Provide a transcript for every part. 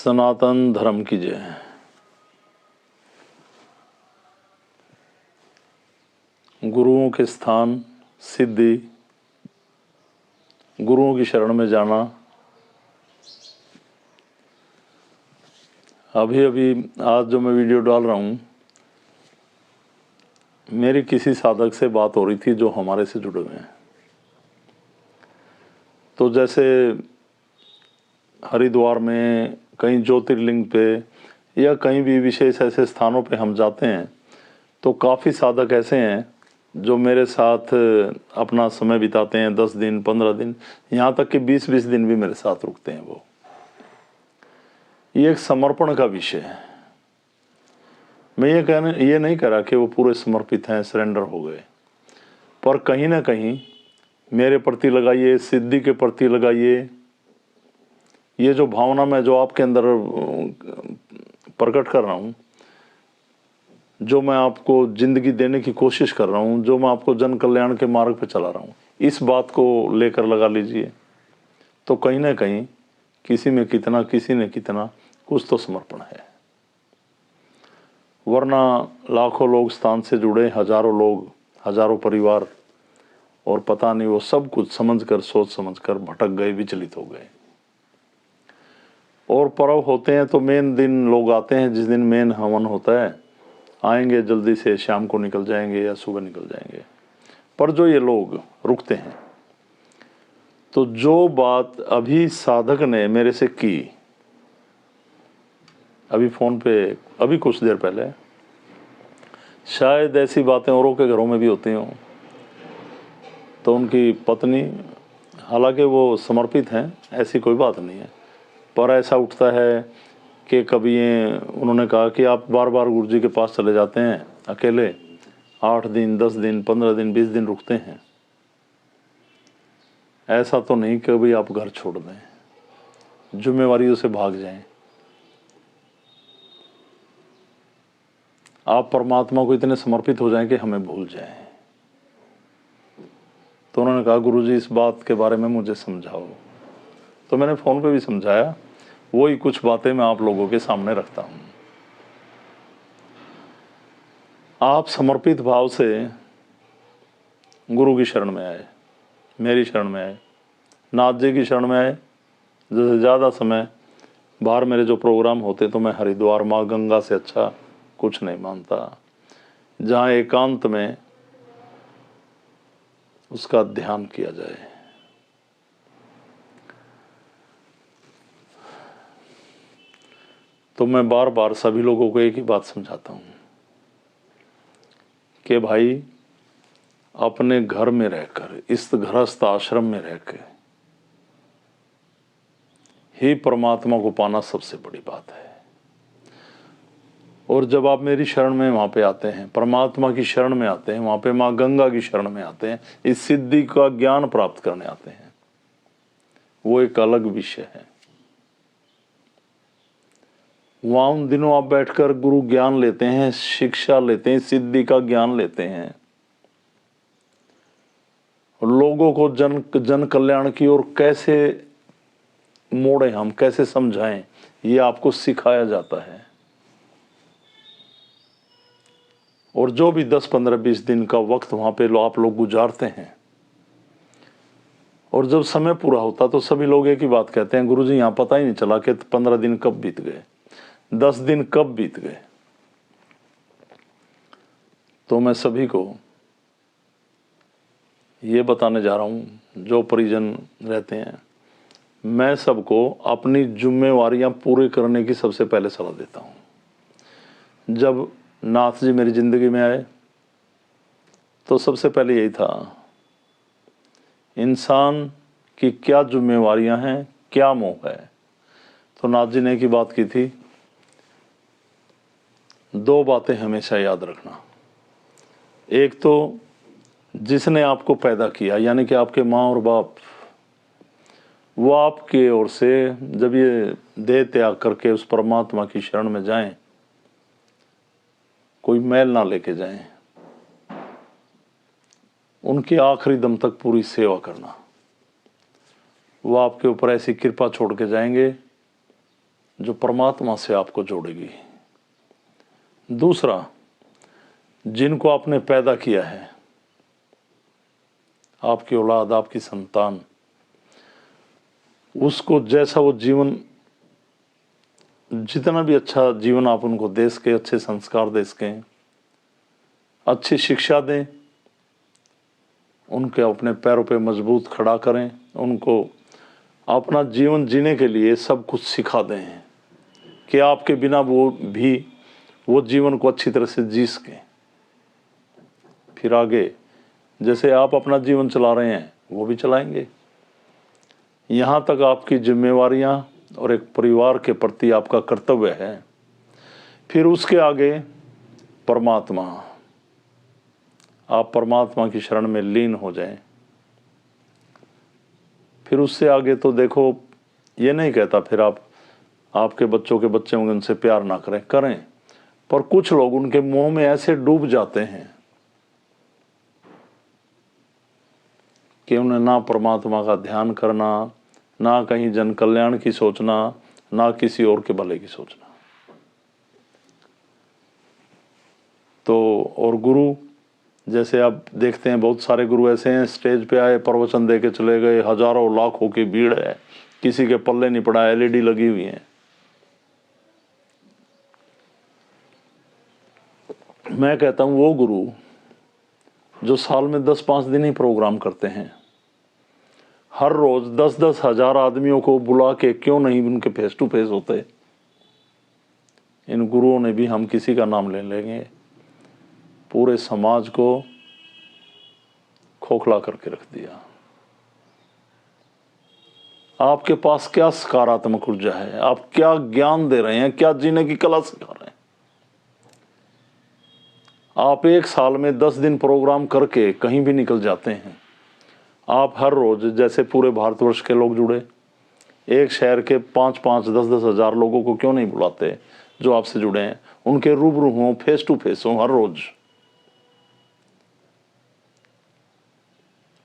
सनातन धर्म की जय। गुरुओं के स्थान सिद्धि, गुरुओं की शरण में जाना। अभी अभी आज जो मैं वीडियो डाल रहा हूँ, मेरी किसी साधक से बात हो रही थी जो हमारे से जुड़े हुए हैं। तो जैसे हरिद्वार में कहीं ज्योतिर्लिंग पे या कहीं भी विशेष ऐसे स्थानों पे हम जाते हैं तो काफ़ी साधक ऐसे हैं जो मेरे साथ अपना समय बिताते हैं। 10 दिन 15 दिन, यहाँ तक कि 20-20 दिन भी मेरे साथ रुकते हैं। वो ये एक समर्पण का विषय है। मैं ये नहीं कह रहा कि वो पूरे समर्पित हैं, सरेंडर हो गए, पर कहीं ना कहीं मेरे प्रति लगाइए, सिद्धि के प्रति लगाइए, ये जो भावना मैं जो आपके अंदर प्रकट कर रहा हूँ, जो मैं आपको ज़िंदगी देने की कोशिश कर रहा हूँ, जो मैं आपको जन कल्याण के मार्ग पे चला रहा हूँ, इस बात को लेकर लगा लीजिए तो कहीं ना कहीं किसी में कितना, किसी ने कितना, कुछ तो समर्पण है। वरना लाखों लोग स्थान से जुड़े, हजारों लोग, हजारों परिवार, और पता नहीं वो सब कुछ समझकर, सोच समझकर भटक गए, विचलित हो गए। और पर्व होते हैं तो मेन दिन लोग आते हैं, जिस दिन मेन हवन होता है, आएंगे जल्दी से, शाम को निकल जाएंगे या सुबह निकल जाएंगे। पर जो ये लोग रुकते हैं, तो जो बात अभी साधक ने मेरे से की, अभी फ़ोन पे, अभी कुछ देर पहले, शायद ऐसी बातें औरों के घरों में भी होती हों। तो उनकी पत्नी, हालांकि वो समर्पित हैं, ऐसी कोई बात नहीं है, पर ऐसा उठता है कि कभी ये उन्होंने कहा कि आप बार बार गुरु जी के पास चले जाते हैं अकेले, 8 दिन 10 दिन 15 दिन 20 दिन रुकते हैं, ऐसा तो नहीं कि कभी आप घर छोड़ दें, जिम्मेवारियों से भाग जाएं। आप परमात्मा को इतने समर्पित हो जाएं कि हमें भूल जाएं। तो उन्होंने कहा गुरुजी इस बात के बारे में मुझे समझाओ। तो मैंने फ़ोन पे भी समझाया, वही कुछ बातें मैं आप लोगों के सामने रखता हूँ। आप समर्पित भाव से गुरु की शरण में आए, मेरी शरण में आए, नाथ जी की शरण में आए। जैसे ज़्यादा समय बाहर मेरे जो प्रोग्राम होते तो मैं हरिद्वार माँ गंगा से अच्छा कुछ नहीं मानता, जहाँ एकांत में उसका ध्यान किया जाए। तो मैं बार बार सभी लोगों को एक ही बात समझाता हूँ कि भाई अपने घर में रहकर, इस गृहस्थ आश्रम में रहकर ही परमात्मा को पाना सबसे बड़ी बात है। और जब आप मेरी शरण में वहाँ पे आते हैं, परमात्मा की शरण में आते हैं, वहाँ पे माँ गंगा की शरण में आते हैं, इस सिद्धि का ज्ञान प्राप्त करने आते हैं, वो एक अलग विषय है। वहाँ उन दिनों आप बैठकर गुरु ज्ञान लेते हैं, शिक्षा लेते हैं, सिद्धि का ज्ञान लेते हैं, लोगों को जन कल्याण की ओर कैसे मोड़े, हम कैसे समझाएं, ये आपको सिखाया जाता है। और जो भी 10 15 20 दिन का वक्त वहाँ पे आप लोग गुजारते हैं, और जब समय पूरा होता तो सभी लोग एक ही बात कहते हैं, गुरुजी यहाँ पता ही नहीं चला कि 15 दिन कब बीत गए, 10 दिन कब बीत गए। तो मैं सभी को ये बताने जा रहा हूँ, जो परिजन रहते हैं, मैं सबको अपनी जिम्मेवारियां पूरे करने की सबसे पहले सलाह देता हूँ। जब नाथ जी मेरी ज़िंदगी में आए तो सबसे पहले यही था, इंसान की क्या जिम्मेवारियां हैं, क्या मोह है। तो नाथ जी ने एक ही बात की थी, 2 बातें हमेशा याद रखना। एक तो जिसने आपको पैदा किया, यानी कि आपके माँ और बाप, वो आपके ओर से जब ये देह त्याग करके उस परमात्मा की शरण में जाएं, कोई मैल ना लेके जाएं, उनके आखिरी दम तक पूरी सेवा करना। वो आपके ऊपर ऐसी कृपा छोड़ के जाएंगे जो परमात्मा से आपको जोड़ेगी। दूसरा, जिनको आपने पैदा किया है, आपकी औलाद, आपकी संतान, उसको जैसा वो जीवन, जितना भी अच्छा जीवन आप उनको दे सके, अच्छे संस्कार दे सकें, अच्छी शिक्षा दें, उनके अपने पैरों पे मजबूत खड़ा करें, उनको अपना जीवन जीने के लिए सब कुछ सिखा दें कि आपके बिना वो जीवन को अच्छी तरह से जी सकें। फिर आगे जैसे आप अपना जीवन चला रहे हैं वो भी चलाएंगे। यहाँ तक आपकी जिम्मेवारियाँ और एक परिवार के प्रति आपका कर्तव्य है। फिर उसके आगे परमात्मा, आप परमात्मा की शरण में लीन हो जाएं। फिर उससे आगे तो देखो, ये नहीं कहता फिर आपके बच्चों के बच्चे होंगे उनसे प्यार ना करें, पर कुछ लोग उनके मोह में ऐसे डूब जाते हैं कि उन्हें ना परमात्मा का ध्यान करना, ना कहीं जन कल्याण की सोचना, ना किसी और के भले की सोचना। तो और गुरु, जैसे आप देखते हैं बहुत सारे गुरु ऐसे हैं, स्टेज पे आए, प्रवचन दे के चले गए, हजारों लाखों की भीड़ है, किसी के पल्ले नहीं पड़ा, एलईडी लगी हुई है। मैं कहता हूं वो गुरु जो साल में 10-5 दिन ही प्रोग्राम करते हैं, हर रोज 10-10 हजार आदमियों को बुला के क्यों नहीं उनके फेस टू फेस होते। इन गुरुओं ने भी, हम किसी का नाम ले लेंगे, पूरे समाज को खोखला करके रख दिया। आपके पास क्या सकारात्मक ऊर्जा है, आप क्या ज्ञान दे रहे हैं, क्या जीने की कला सिखा रहे हैं। आप एक साल में 10 दिन प्रोग्राम करके कहीं भी निकल जाते हैं। आप हर रोज, जैसे पूरे भारतवर्ष के लोग जुड़े, एक शहर के 5-5, 10-10 हजार लोगों को क्यों नहीं बुलाते जो आपसे जुड़े हैं, उनके रूबरू हों, फेस टू फेस हों हर रोज।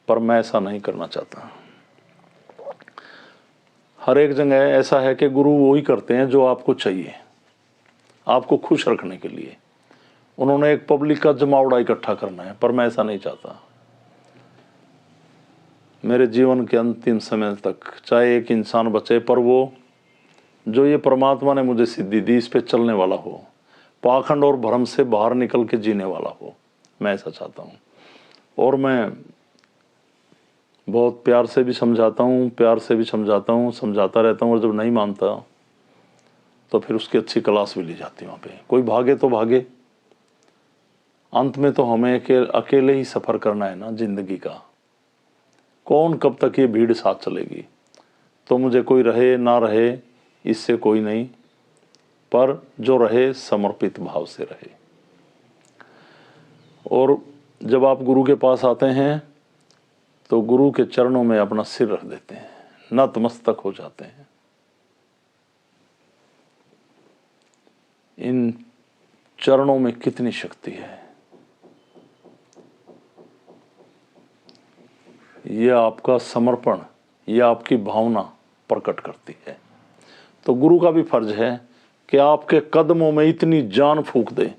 पर मैं ऐसा नहीं करना चाहता। हर एक जगह ऐसा है कि गुरु वो ही करते हैं जो आपको चाहिए, आपको खुश रखने के लिए। उन्होंने एक पब्लिक का जमावड़ा इकट्ठा करना है, पर मैं ऐसा नहीं चाहता। मेरे जीवन के अंतिम समय तक चाहे एक इंसान बचे, पर वो जो ये परमात्मा ने मुझे सिद्धि दी, इस पे चलने वाला हो, पाखंड और भ्रम से बाहर निकल के जीने वाला हो, मैं ऐसा चाहता हूँ। और मैं बहुत प्यार से भी समझाता हूँ, समझाता रहता हूँ, और जब नहीं मानता तो फिर उसकी अच्छी क्लास भी ली जाती है वहाँ पे। कोई भागे तो भागे, अंत में तो हमें अकेले ही सफ़र करना है ना जिंदगी का। कौन कब तक ये भीड़ साथ चलेगी। तो मुझे कोई रहे ना रहे इससे कोई नहीं, पर जो रहे समर्पित भाव से रहे। और जब आप गुरु के पास आते हैं तो गुरु के चरणों में अपना सिर रख देते हैं, नतमस्तक हो जाते हैं। इन चरणों में कितनी शक्ति है, यह आपका समर्पण, यह आपकी भावना प्रकट करती है। तो गुरु का भी फर्ज है कि आपके कदमों में इतनी जान फूंक दे,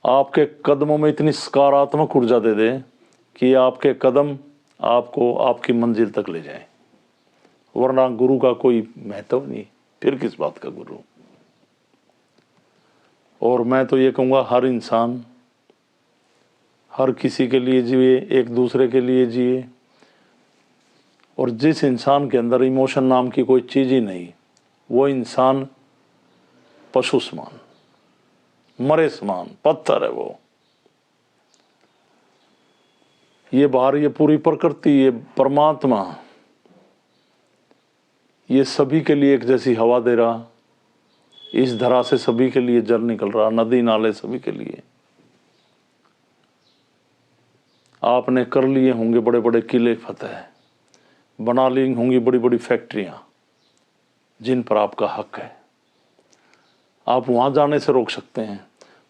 आपके कदमों में इतनी सकारात्मक ऊर्जा दे दे कि आपके कदम आपको आपकी मंजिल तक ले जाएं। वरना गुरु का कोई महत्व नहीं, फिर किस बात का गुरु। और मैं तो ये कहूँगा, हर इंसान हर किसी के लिए जिए, एक दूसरे के लिए जिए। और जिस इंसान के अंदर इमोशन नाम की कोई चीज़ ही नहीं, वो इंसान पशु समान, मरे समान, पत्थर है वो। ये बाहर, ये पूरी प्रकृति, ये परमात्मा, ये सभी के लिए एक जैसी हवा दे रहा, इस धरा से सभी के लिए जल निकल रहा, नदी नाले सभी के लिए। आपने कर लिए होंगे बड़े बड़े किले फतेह, बना ली होंगी बड़ी बड़ी फैक्ट्रियां जिन पर आपका हक है, आप वहां जाने से रोक सकते हैं,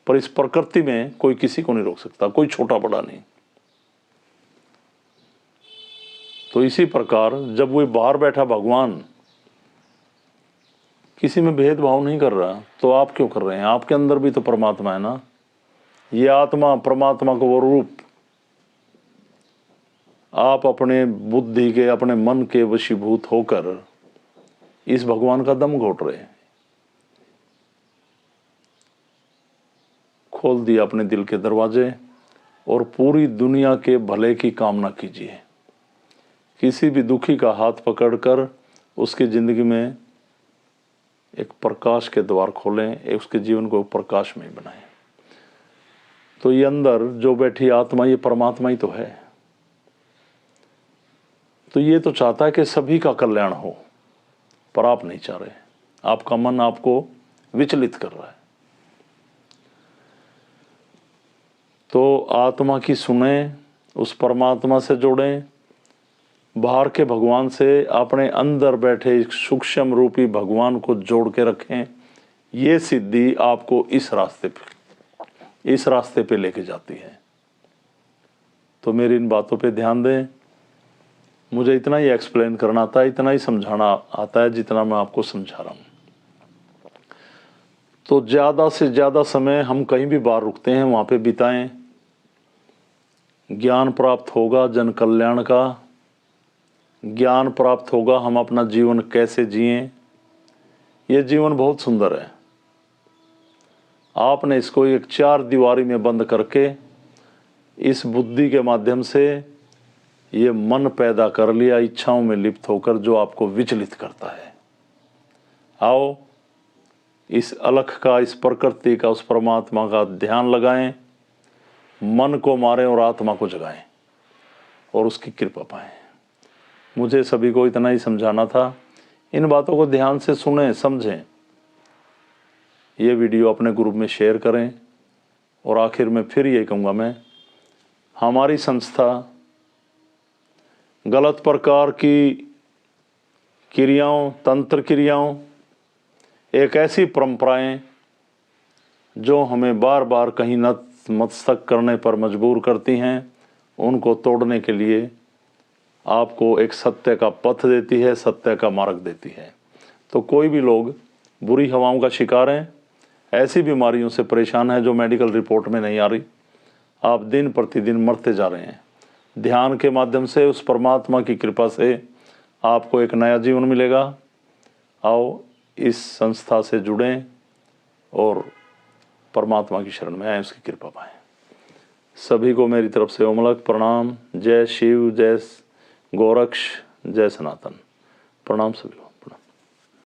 पर इस प्रकृति में कोई किसी को नहीं रोक सकता, कोई छोटा बड़ा नहीं। तो इसी प्रकार जब वो बाहर बैठा भगवान किसी में भेदभाव नहीं कर रहा, तो आप क्यों कर रहे हैं? आपके अंदर भी तो परमात्मा है ना। ये आत्मा परमात्मा को वो रूप आप अपने बुद्धि के, अपने मन के वशीभूत होकर इस भगवान का दम घोट रहे हैं। खोल दिया अपने दिल के दरवाजे और पूरी दुनिया के भले की कामना कीजिए। किसी भी दुखी का हाथ पकड़कर उसकी जिंदगी में एक प्रकाश के द्वार खोलें, उसके जीवन को प्रकाश में बनाएं। तो ये अंदर जो बैठी आत्मा, ये परमात्मा ही तो है। तो ये तो चाहता है कि सभी का कल्याण हो, पर आप नहीं चाह रहे। आपका मन आपको विचलित कर रहा है। तो आत्मा की सुने, उस परमात्मा से जोड़ें, बाहर के भगवान से अपने अंदर बैठे सूक्ष्म रूपी भगवान को जोड़ के रखें। ये सिद्धि आपको इस रास्ते पे लेके जाती है। तो मेरी इन बातों पे ध्यान दें। मुझे इतना ही एक्सप्लेन करना आता है, इतना ही समझाना आता है जितना मैं आपको समझा रहा हूँ। तो ज़्यादा से ज़्यादा समय हम कहीं भी बाहर रुकते हैं वहाँ पे बिताएं। ज्ञान प्राप्त होगा जन कल्याण का, ज्ञान प्राप्त होगा हम अपना जीवन कैसे जिएं। ये जीवन बहुत सुंदर है। आपने इसको एक चार दीवारी में बंद करके इस बुद्धि के माध्यम से ये मन पैदा कर लिया, इच्छाओं में लिप्त होकर, जो आपको विचलित करता है। आओ इस अलख का, इस प्रकृति का, उस परमात्मा का ध्यान लगाएं, मन को मारें और आत्मा को जगाएं और उसकी कृपा पाएं। मुझे सभी को इतना ही समझाना था। इन बातों को ध्यान से सुनें, समझें। ये वीडियो अपने ग्रुप में शेयर करें। और आखिर में फिर ये कहूँगा मैं, हमारी संस्था गलत प्रकार की क्रियाओं, तंत्र क्रियाओं, एक ऐसी परंपराएं जो हमें बार बार कहीं नतमस्तक करने पर मजबूर करती हैं, उनको तोड़ने के लिए आपको एक सत्य का पथ देती है, सत्य का मार्ग देती है। तो कोई भी लोग बुरी हवाओं का शिकार हैं, ऐसी बीमारियों से परेशान है जो मेडिकल रिपोर्ट में नहीं आ रही, आप दिन प्रतिदिन मरते जा रहे हैं, ध्यान के माध्यम से उस परमात्मा की कृपा से आपको एक नया जीवन मिलेगा। आओ इस संस्था से जुड़ें और परमात्मा की शरण में आए, उसकी कृपा पाएं। सभी को मेरी तरफ से ओमलक प्रणाम। जय शिव, जय गोरक्ष, जय सनातन। प्रणाम सभी को।